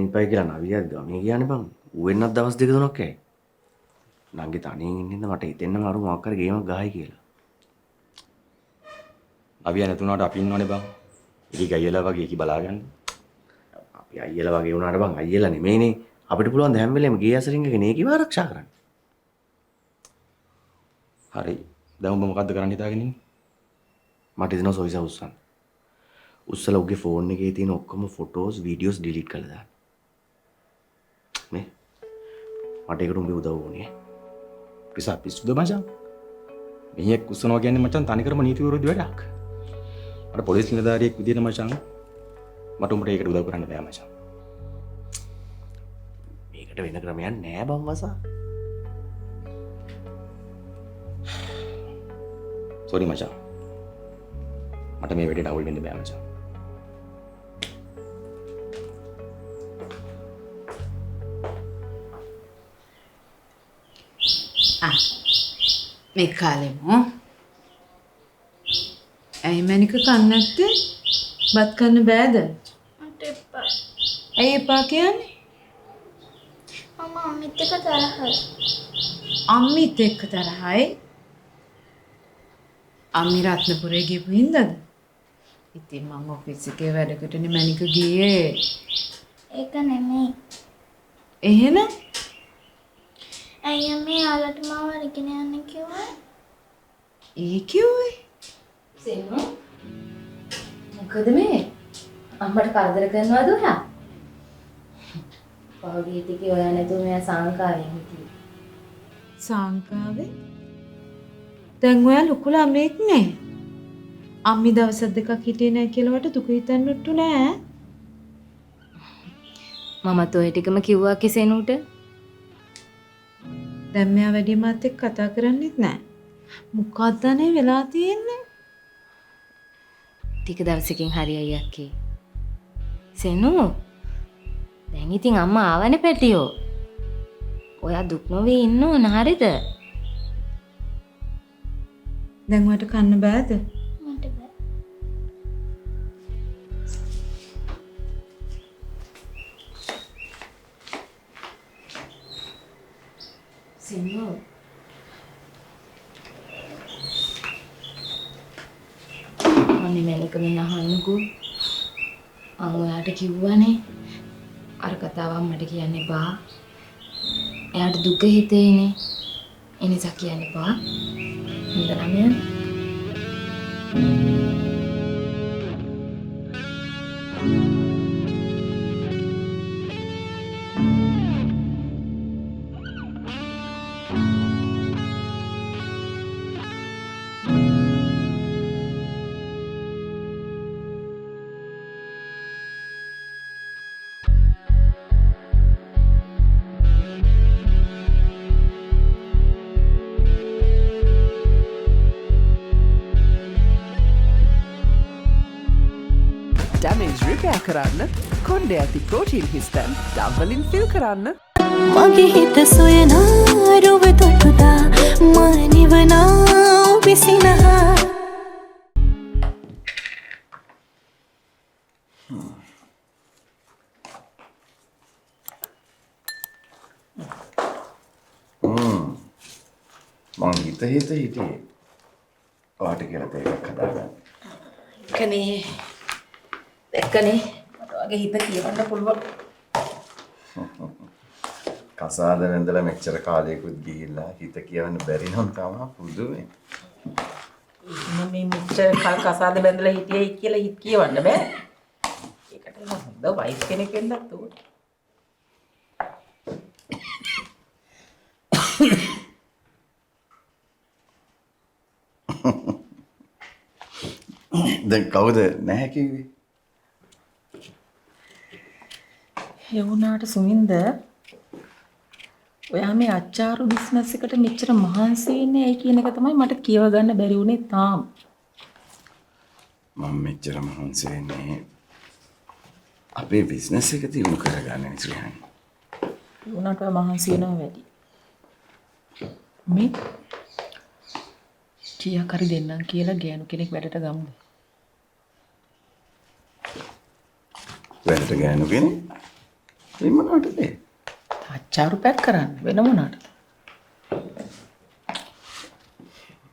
එපයි කියලා නවියත් ගමේ කියන්නේ බං. ඌ වෙන්නත් දවස් දෙක තුනක් ඇයි. නංගි තනියෙන් ඉන්න මට හිතෙන්නම අර මොකක් කර ගේමක් ගහයි කියලා. අවිය නැතුණාට අපි ඉන්නවනේ බං. ඉතින් අයියලා වගේ කි බලාගන්න. අපි අයියලා වගේ වුණාට බං අයියලා නෙමෙයිනේ. අපිට පුළුවන් ද හැම වෙලේම ගේ අසරින් එක නේකිව ආරක්ෂා කරන්න. හරි. දැන් ඔබ මොකද්ද කරන්න හිතාගෙන ඉන්නේ? මට හිතෙනවා සොයිසා උස්සන්න. උස්සලා උගේ ෆෝන් එකේ තියෙන ඔක්කොම ෆොටෝස් වීඩියෝස් ඩිලීට් කරලා දාන්න. නේ? මට ඒකට උඹේ උදව් වුණේ. පිසා පිස්සුද මචං? මෙහෙක් උස්සනවා කියන්නේ මචං තනිකරම නීති විරෝධී වැඩක්. මට පොලිස් නිලධාරියෙක් විදියට මචං මට උඹට ඒකට උදව් කරන්න බෑ මචං. මේකට වෙන ක්‍රමයක් නෑ බං වසා. සෝරි මචං. මට මේ වැඩේට අවුල් වෙන්න බෑ මචං. මේ කාලෙමු ඇයි මැනික කන්න නැත්තේ? බත් කන්න බෑද? මට එපා. ඇයි එපා කියන්නේ? මම අම්මිත් එක්ක තරහයි. අම්මිත් එක්ක තරහයි? අම්මි රත්නපුරේ ගිහපු හින්දාද? ඉතින් මම ඔෆිස් එකේ වැඩකටනේ මැනික ගියේ. ඒක නෙමෙයි. එහෙනම් අයියා මේ යාළුවට මාව අරගෙන යන්න කිව්වා. ඒ කිව්වේ සෙන්නු මොකද මේ අම්මට කරදර කරනවද ඔයා? පහුගිය ටිකේ ඔයා නැතුව මෙයා සංකාවෙන් හිටියේ. සංකාවේ? දැන් ඔයා ලොකු ළමෙක් නේ. අම්මි දවස් දෙකක් හිටියේ නැහැ කියලා වට දුක හිතන්නට්ටු නෑ. මමත් ඔය ටිකම කිව්වා කිසෙනුට. දැන් මෙයා වැඩි මාත් එක්ක කතා කරන්නේත් නැහැ. මොකක්ද අනේ වෙලා තියෙන්නේ? ටික දවසකින් හරි අයියක්කේ. සෙනු දැන් ඉතින් අම්මා ආවනේ පැටියෝ. ඔයා දුක් නොවේ ඉන්න ඕන හරිද? දැන් ඔයාට කන්න බෑද? මට බෑ. සෙනු අනේ මැනික මෙන්න අහන්නකෝ. මම ඔයාට කිව්වනේ අර කතාව අම්මට කියන්න එපා. එයාට දුක හිතේනේ. එනිසා කියන්න එපා. හොඳ ළමයා. damage repair කරන්න කොණ්ඩේ ඇති protein හිස්තැන් ඩම්වලින් fill කරන්න මගේ හිත සොයනා රුව තොටුදා මා නිවනා විසිනහා මං හිටියේ ඔයාට කියලා දෙයක් හදාගන්න. කනේ දැක්කනේ මට වගේ හිත කියවන්න පුළුවන්. කසාද නැන්දලා මෙච්චර කාලයකුත් ගිහිල්ලා හිත කියවන්න බැරි නම් තමයි පුදුමේ. මම මේ මෙච්චර කල් කසාද බැඳලා හිටියයි කියලා හිත කියවන්න බෑ. ඒකට හොඳ වයිෆ් කෙනෙක් වෙන්නත් ඕනේ. දැන් කවුද නැහැ කිව්වේ? ඒ වුණාට සුමින්ද ඔයා මේ අච්චාරු බිස්නස් එකට මෙච්චර මහන්සි වෙන්නේ ඇයි කියන එක තමයි මට කියව ගන්න බැරි වුණේ තාම. මම මෙච්චර මහන්සි වෙන්නේ අපේ බිස්නස් එක දියුණු කරගන්න නිසා. ඒ වුණාට ඔයා මහන්සි වෙනවා වැඩි. මේ කීයක් හරි දෙන්නම් කියලා ගෑනු කෙනෙක් වැඩට ගමුද? වැඩට ගෑනු කෙනෙක්? මේ මොනවටද? අච්චාරු පැක් කරන්න වෙන මොනවටද?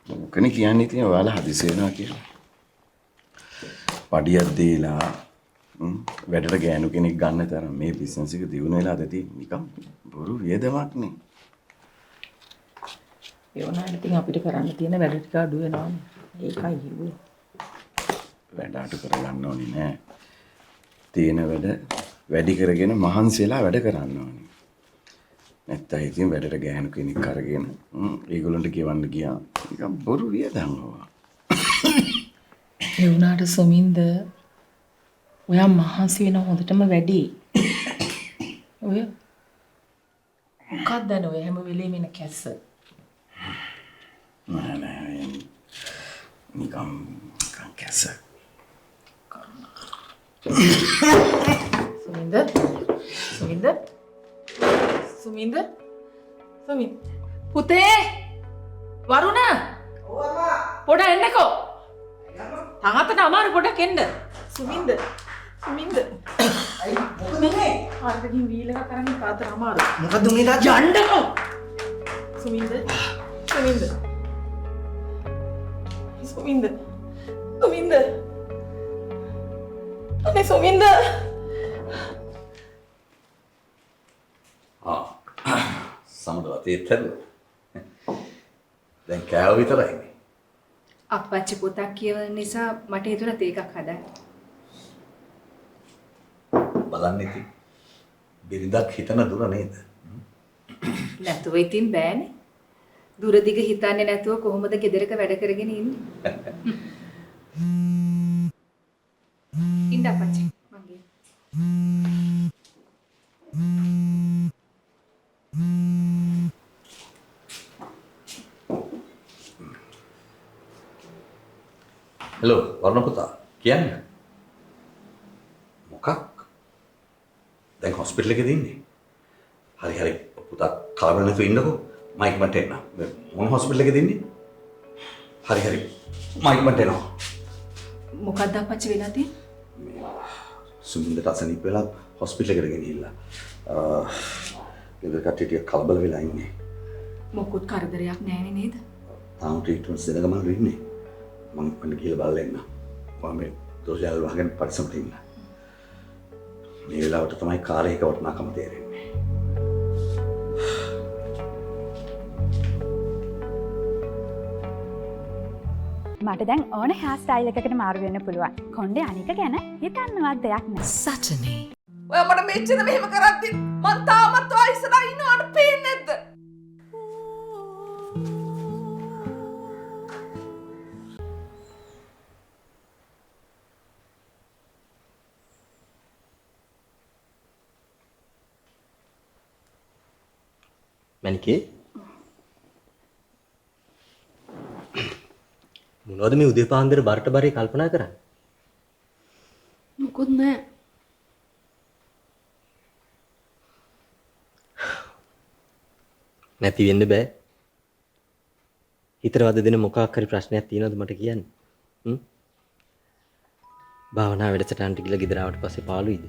මොකනේ කියන්නේ ඉතින් ඔයාලා හදිසි වෙනවා කියලා. පඩියක් දීලා වැඩට ගෑනු කෙනෙක් ගන්න තරම් මේ බිස්නස් එක දියුණු වෙලාද තියෙන්නේ නිකම් බොරු වියදමක් නේ. ඒ වුණාට ඉතින් අපිට කරන්න තියෙන වැඩ ටික අඩු වෙනවානේ. ඒකයි කිව්වේ. වැඩ අඩු කරගන්න ඕනේ නෑ. තියෙන වැඩ වැඩි කරගෙන මහන්සි වෙලා වැඩ කරන්න ඕනේ. නැත්තම් ඉතින් වැඩට ගෑනු කෙනෙක් අරගෙන ඒගොල්ලන්ට කියවන්න ගියා නිකම් බොරු වියදම් ඕවා. ඒ වුණාට සුමින්ද ඔයා මහන්සි වෙන හොඳටම වැඩි. ඔය මොකක්ද නෝ හැම වෙලේම ඉන කැස්ස. නෑ නිකම් කැස්ස. සුමින්ද පුතේ වරුණ පොඩ එන්නකෝ. තාත්තට අමාරු පොඩක් එන්න. සුමින්ද අයි මොකද මේ ආරකින් වීල් එක කරන්නේ තාත්තට අමාරු. මොකද්ද මේ තාත්තා? යන්නකෝ. සුමින්ද අනේ සුමින්ද සමදවා තේත් හැදුවා. දැන් කෑව විතරයිනේ. අප්පච්චි පොතක් කියවන නිසා මට හිතුණා තේ එකක් හදන්න. බලන්න ඉතින්. බිරිඳක් හිතන දුර නේද? නැතුව ඉතින් බෑනේ. දුර දිග හිතන්නේ නැතුව කොහොමද ගෙදරක වැඩ කරගෙන ඉන්නේ? ඉන්න අප්පච්චි මගේ. හලෝ වර්ණ පුතා කියන්න. මොකක්? දැන් හොස්පිටල් එකේ ඉන්නේ. හරි පුතා කලබල නැතුව ඉන්නකෝ. මයික් මට එන්න. මොන හොස්පිටල් එකේද ඉන්නේ? හරි මයික් මට එනවා. මොකක්ද අප්පච්චි වෙලා තියෙන්නේ? සුමින්දට අසනීප වෙලා හොස්පිටල් එකට ගෙනිහිල්ලා. ගෙදර කට්ටිය ටික කලබල වෙලා ඉන්නේ. මොකුත් කරදරයක් නැහැනේ නේද? තාම ට්‍රීට්මන්ට්ස් දෙනගමන් ඉන්නේ. මම කන්න කියලා බලලා එන්න. මම මේ දොස්යල් වහගෙන පරිස්සමට ඉන්න. මේ වෙලාවට තමයි කාර්ය එක වටිනාකම තේරෙන්නේ. මට දැන් ඕන හෑ ස්ටයිල් එකකට මාරු වෙන්න පුළුවන්. කොණ්ඩේ අනික ගැන හිතන්නවත් දෙයක් නෑ. Saturday. ඔය අපට මෙච්චර මෙහෙම කරද්දි මං තාමත් ඔය ඉස්සරහා ඉන්නවට පේන්නේ නැද්ද? මැනිකේ මොනවද මේ උදේ පාන්දර බරට බරේ කල්පනා කරන්නේ? මොකුත් නෑ. නැති වෙන්න බෑ. හිතට වද දෙන මොකක් හරි ප්‍රශ්නයක් තියෙනවද මට කියන්න? භාවනා වැඩසටහනට ගිහලා ගෙදර ආවට පස්සේ පාළුයිද?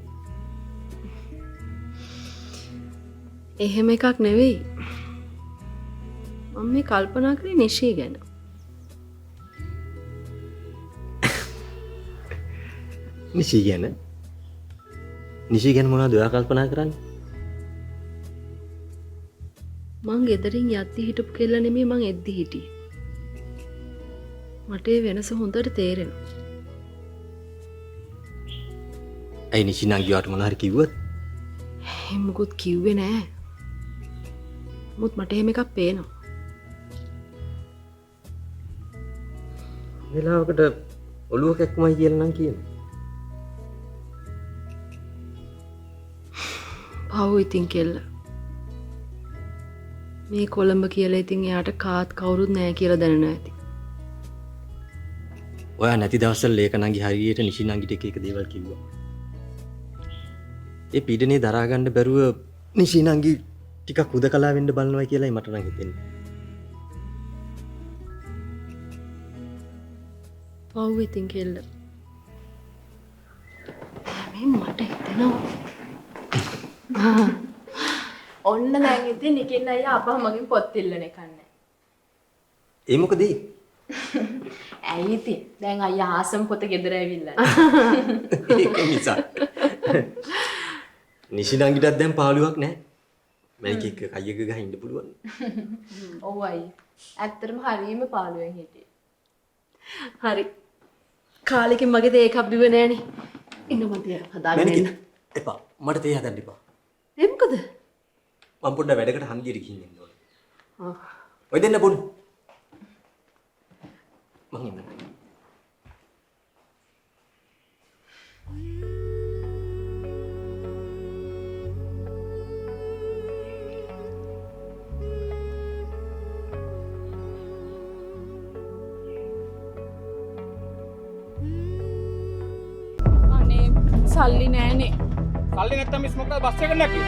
එහෙම එකක් නෙවෙයි. මම මේ කල්පනා කරේ නිෂී ගැන. නිෂී ගැන? නිෂී ගැන මොනවද ඔයා කල්පනා කරන්නේ? මං ගෙදරින් යද්දි හිටපු කෙල්ල නෙමෙයි මං එද්දි හිටියේ. මට ඒ වෙනස හොඳට තේරෙනවා. ඇයි නිෂී නංගියට මොනවා හරි කිව්වද? එහෙම මොකුත් කිව්වේ නෑ. මුත් මට එහෙම එකක් පේනවා. වෙලාවකට ඔළුව කැක්කුමයි කියලා නම් කියනවා. පව් ඉතින් කෙල්ල. මේ කොළඹ කියලා ඉතින් එයාට කාත් කවුරුත් නෑ කියලා දැනනවා ඇති. ඔයා නැති දවස්වල ලේක නංගි හරියට නිෂි නංගිට එක දේවල් කිව්වා. ඒ පීඩනේ දරා ගන්න බැරුව නිෂි නංගි ටිකක් හුදකලා වෙන්න බලනවා කියලායි මට නම් හිතෙන්නේ. පව් ඉතින් කෙල්ල. මේ මට හිතෙනවා ඔන්න දැන් ඉතින් නිකින් අයියා අපහ මගෙන් පොත් ඉල්ලන කන්නේ. ඒ මොකද? ඇයි ඉතින් දැන් අයියා ආසම් පොත ගෙදර ඇවිල්ලා. ඒක නිසා. නිෂිනංගිටත් දැන් පාළුවක් නැහැ. මේක එක කයක ගහ ඉන්න පුළුවන්. ඔව් අයියා. ඇත්තටම හරියම පාළුවෙන් හිටියේ. හරි. කාලෙකින් මගේ තේ එකක් බිව නෑනේ. ඉන්න මන්තිය හදාගෙන එන්න. එපා. මට තේ හදන්න එපා. ඒ මොකද? මම පොඩ්ඩක් වැඩකට හන්දියට ගිහින් එන්න ඕනේ. ඔය දෙන්න බොන්න. මං එන්න. අනේ සල්ලි නෑනේ. සල්ලි නැත්තම් මිස් මොකද බස් එක නැකි.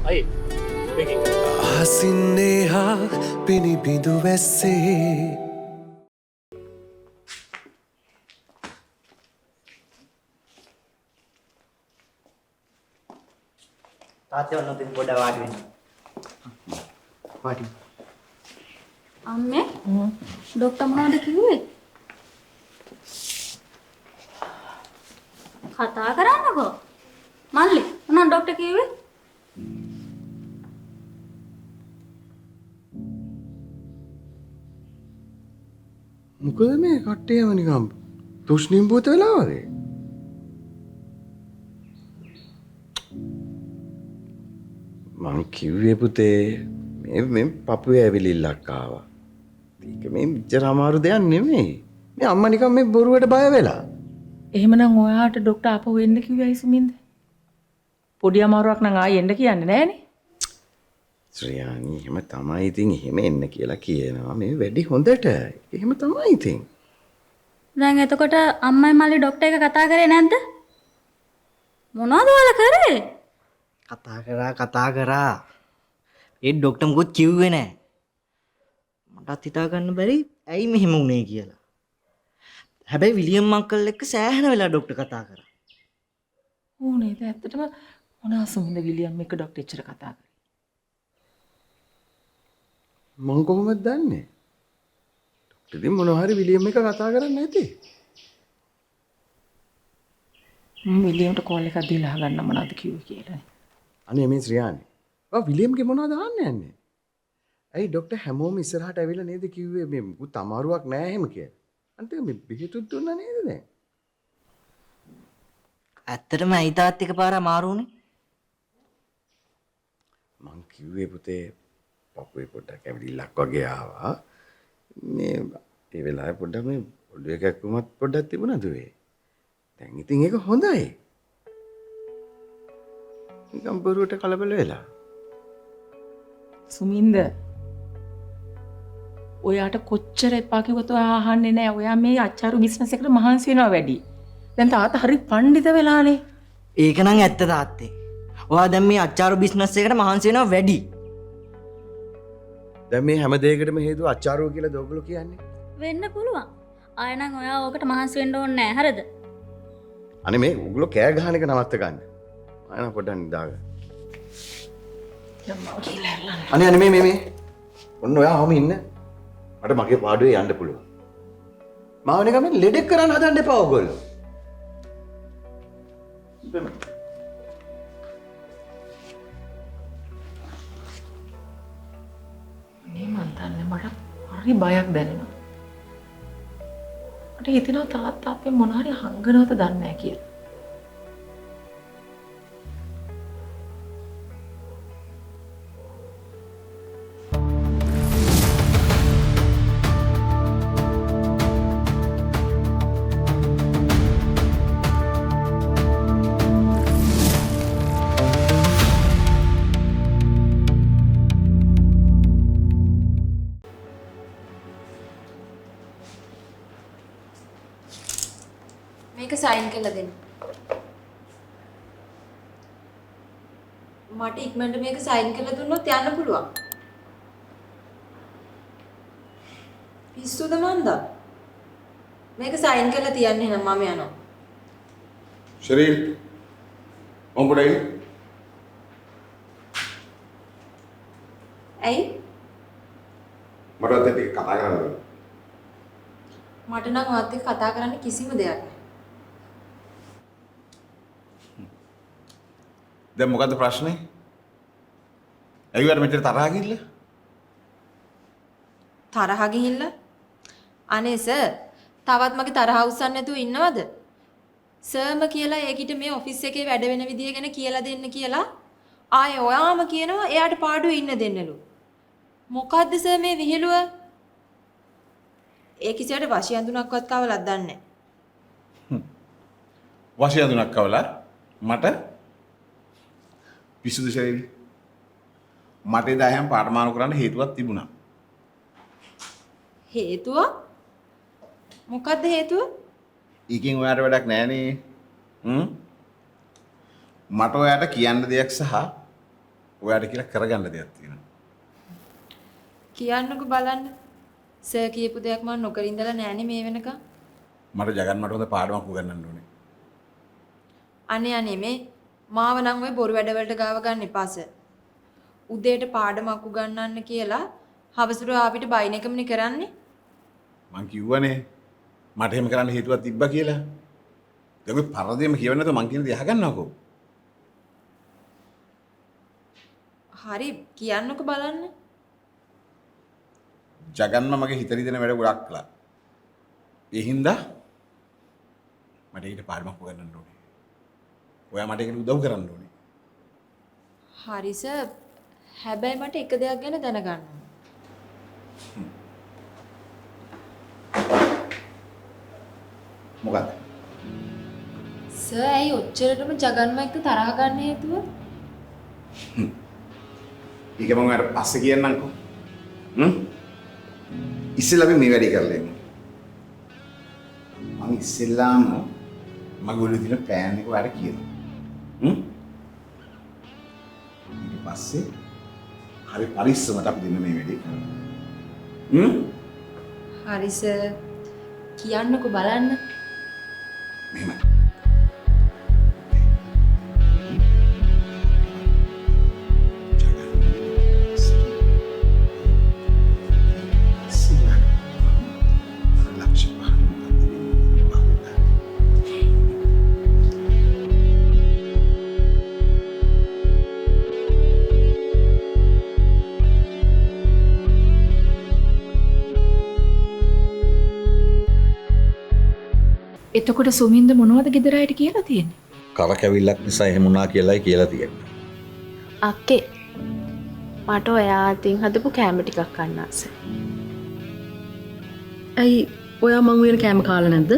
අයි අහසින්නේහා පිනිබිඳු වැස්සේ තාත්තේ ඔන්න ඔතන පොඩ වාඩි වෙන්න. වාඩි. අම්මේ ඩොක්ටර් මොනවද කිව්වේ? කතා කරන්නකෝ. මල්ලි මොනවද ඩොක්ටර් කිව්වේ? මොකද මේ කට්ටියම නිකම් තුෂ්ණිම් භූත වෙලා වගේ. මං කිව්වේ පුතේ මේ පපුවේ ඇවිලිල්ලක් ආවා. ඒක මේ මෙච්චර අමාරු දෙයක් නෙමෙයි. මේ අම්මා නිකන් මේ බොරුවට බය වෙලා. එහෙමනම් ඔයාට ඩොක්ටර් ආපහු එන්න කිව්වයි සුමින්ද? පොඩි අමාරුවක් නම් ආයෙ එන්න කියන්නේ නෑනේ. ශ්‍රියානි එහෙම තමයි ඉතින් එහෙම එන්න කියලා කියනවා. මේ වැඩි හොඳට. එහෙම තමයි ඉතින්. දැන් එතකොට අම්මයි මල්ලි ඩොක්ටර් එක කතා කරේ නැද්ද? මොනවද ඔයාලා කරේ? කතා කරා. ඒ ඩොක්ටර් මොකොත් කිව්වේ නෑ. මටත් හිතා ගන්න බැරි ඇයි මෙහෙම වුනේ කියලා. හැබැයි විලියම් අංකල් එක්ක සෑහෙන වෙලා ඩොක්ටර් කතා කරා. ඕ නේද ඇත්තටම මොනවා සුමින්ද විලියම් එක්ක ඩොක්ටර් එච්චර කතා කරේ. මං කොහොමද දන්නේ? ඩොක්ටර් ඉතින් මොනවා හරි විලියම් එක කතා කරන්නේ නැති. විලියම්ට කෝල් එකක් දීලා අහගන්න මොනවද කිව්වේ කියලා. අනේ මේ ශ්‍රියානි. ඔය විලියම්ගේ මොනවද අහන්නේ යන්නේ? ඇයි ඩොක්ටර් හැමෝම ඉස්සරහට ඇවිල්ලා නේද කිව්වේ මේ මුකුත් අමාරුවක් නෑ එහෙම කියලා. අන්තිම මේ බෙහෙතුත් දුන්නා නේද දැන්? ඇත්තටම ඇයි තාත්තා එකපාර අමාරු වුනේ? මං කිව්වේ පුතේ පපුවේ පොඩ්ඩක් ඇවිලිල්ලක් වගේ ආවා. මේ ඒ වෙලාවේ පොඩ්ඩක් මේ ඔළුව එකක් වුමත් පොඩ්ඩක් තිබුණා දුවේ. දැන් ඉතින් ඒක හොඳයි. නිකම් බොරුවට කලබල වෙලා. සුමින්ද ඔයාට කොච්චර එපා කිව්වොත් ඔයා අහන්නේ නැහැ. ඔයා මේ අච්චාරු බිස්නස් එකට මහන්සි වෙනවා වැඩි. දැන් තාත්තා හරි පඬිත වෙලානේ. ඒක නම් ඇත්ත තාත්තේ. ඔයා දැන් මේ අච්චාරු බිස්නස් එකට මහන්සි වෙනවා වැඩි. දැන් මේ හැම දෙයකටම හේතුව අච්චාරුව කියලා දෝගලෝ කියන්නේ. වෙන්න පුළුවන්. ආය නම් ඔයා ඕකට මහන්සි වෙන්න ඕනේ නැහැ. හරිද? අනේ මේ උගලෝ කෑ ගහන එක නවත්ත ගන්න. ආයෙ පොඩ්ඩක් නිදාගන්න. අනේ මේ ඔන්න ඔයා ඔහම ඉන්න. මට මගේ පාඩුවේ යන්න පුළුවන්. මාව නිකන් මේ ලෙඩෙක් කරන්න හදන්න එපා ඔයගොල්ලෝ. මේ මන් දන්නේ මට හරි බයක් දැනෙනවා. මට හිතෙනවා තාත්තා අපේ මොන හරි හංගනවද දන්නේ නැහැ කියලා. මේක සයින් කරලා දෙන්න. මට ඉක්මනට මේක සයින් කරලා දුන්නොත් යන්න පුළුවන්. පිස්සුද මන්ද? මේක සයින් කරලා තියන්න එහෙනම් මම යනවා. ශරීර මොම්බුඩයි ඇයි? මට ඔතන ටික කතා කරන්න ඕන. මට නම් ඔයත් එක්ක කතා කරන්න කිසිම දෙයක් නැහැ. දැන් මොකද්ද ප්‍රශ්නේ? ඇයි ඔයාලා මෙතන තරහා ගිහිල්ලා? තරහා ගිහිල්ලා? අනේ සර්, තවත් මගේ තරහ උස්සන්න නැතුව ඉන්නවද? සර්ම කියලා ඒකිට මේ ඔෆිස් එකේ වැඩ වෙන විදිය ගැන කියලා දෙන්න කියලා ආයේ ඔයාම කියනවා එයාට පාඩුවේ ඉන්න දෙන්නලු. මොකද්ද සර් මේ විහිළුව? ඒ කිසියට වශී අඳුනක්වත් කවලක් දන්නේ නැහැ. වශී අඳුනක් කවලා මට පිසුදු ශරීරය. මට එදා එහෙම පාඩමාරු කරන්න හේතුවක් තිබුණා. හේතුව? මොකද්ද හේතුව? ඊකින් ඔයාට වැඩක් නැහනේ. මට ඔයාට කියන්න දෙයක් සහ ඔයාට කියලා කරගන්න දෙයක් තියෙනවා. කියන්නකෝ බලන්න. සර් කියපු දෙයක් මම නොකර ඉඳලා නෑනේ මේ වෙනකම්. මට ජගන් මට හොඳ පාඩමක් උගන්වන්න ඕනේ. අනේ මේ මාව නම් ඔය බොරු වැඩවලට ගාව ගන්න එපා සර්. උදේට පාඩමක් උගන්වන්න කියලා හවසට ආපිට බයින් එකමනේ කරන්නේ. මං කිව්වනේ මට එහෙම කරන්න හේතුවක් තිබ්බා කියලා. දැන් ඔය පරදේම කියවන්නේ නැතුව මං කියන දේ අහගන්නවකෝ. හරි කියන්නකෝ බලන්න. ජගන්ම මගේ හිත රිදෙන වැඩ ගොඩක් කළා. ඒ හින්දා මට ඊට පාඩමක් උගන්වන්න ඕනේ. ඔයා මට ඒකට උදව් කරන්න ඕනේ. හරි සර්. හැබැයි මට එක දෙයක් ගැන දැනගන්න ඕනේ. මොකක්ද? සර් ඇයි ඔච්චරටම ජගන්ම එක්ක තරහ ගන්න හේතුව? ඒක මම අර පස්සේ කියන්නම්කෝ. ඉස්සෙල්ලා අපි මේ වැඩේ කරලා ඉමු. මම ඉස්සෙල්ලාම මගේ ඔළුවේ තියෙන ප්ලෑන් එක ඔයාලට කියනවා. ඊට පස්සේ හරි පරිස්සමට අපි දෙන්න මේ වැඩේ කරමු. හරි සර්. කියන්නකෝ බලන්න. මෙහෙමයි. එතකොට සුමින්ද මොනවද ගෙදර අයට කියලා තියෙන්නේ? කරකැවිල්ලක් නිසා එහෙම වුණා කියලායි කියලා තියෙන්නේ. අක්කේ මට ඔයා අතින් හදපු කෑම ටිකක් කන්න ආසයි. ඇයි ඔයා මං උයන කෑම කාලා නැද්ද?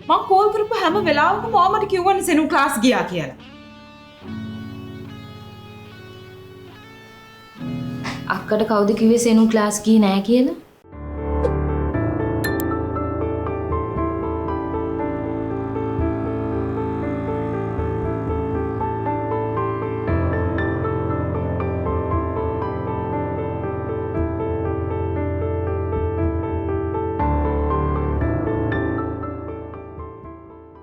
මං කෝල් කරපු හැම වෙලාවකම මම කිව්වනේ සෙනු ක්ලාස් ගියා කියලා. අක්කට කවුද කිව්වේ සෙනු ක්ලාස් ගියේ නෑ කියලා?